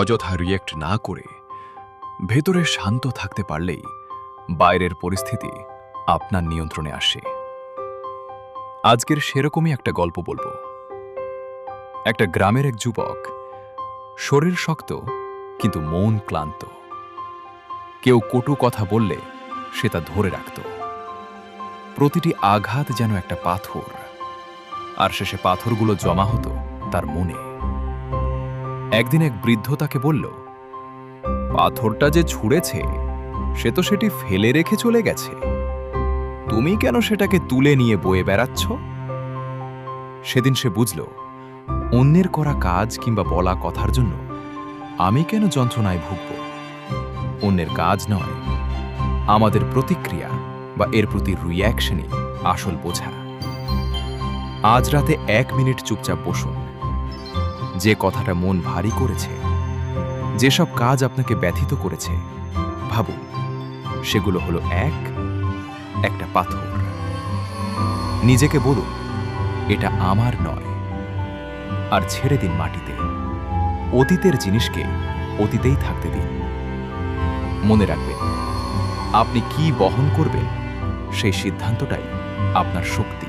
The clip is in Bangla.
অযথা রিয়েক্ট না করে ভেতরে শান্ত থাকতে পারলেই বাইরের পরিস্থিতি আপনার নিয়ন্ত্রণে আসে। আজকের সেরকমই একটা গল্প বলবো। একটা গ্রামের এক যুবক, শরীর শক্ত কিন্তু মন ক্লান্ত। কেউ কটু কথা বললে সে তা ধরে রাখত। প্রতিটি আঘাত যেন একটা পাথর, আর শেষে পাথরগুলো জমা হতো তার মনে। একদিন এক বৃদ্ধ তাকে বলল, পাথরটা যে ছুঁড়েছে সে তো সেটি ফেলে রেখে চলে গেছে, তুমি কেন সেটাকে তুলে নিয়ে বয়ে বেড়াচ্ছ? সেদিন সে বুঝল, অন্যের করা কাজ কিংবা বলা কথার জন্য আমি কেন যন্ত্রণায় ভুগব? অন্যের কাজ নয়, আমাদের প্রতিক্রিয়া বা এর প্রতি রিঅ্যাকশনই আসল বোঝা। আজ রাতে 1 মিনিট চুপচাপ বসুন। যে কথাটা মন ভারী করেছে, যেসব কাজ আপনাকে ব্যথিত করেছে, ভাবুন সেগুলো হলো একটা পাথর। নিজেকে বলুন, এটা আমার নয়, আর ছেড়ে দিন মাটিতে। অতীতের জিনিসকে অতীতেই থাকতে দিন। মনে রাখবেন, আপনি কি বহন করবেন সেই সিদ্ধান্তটাই আপনার শক্তি।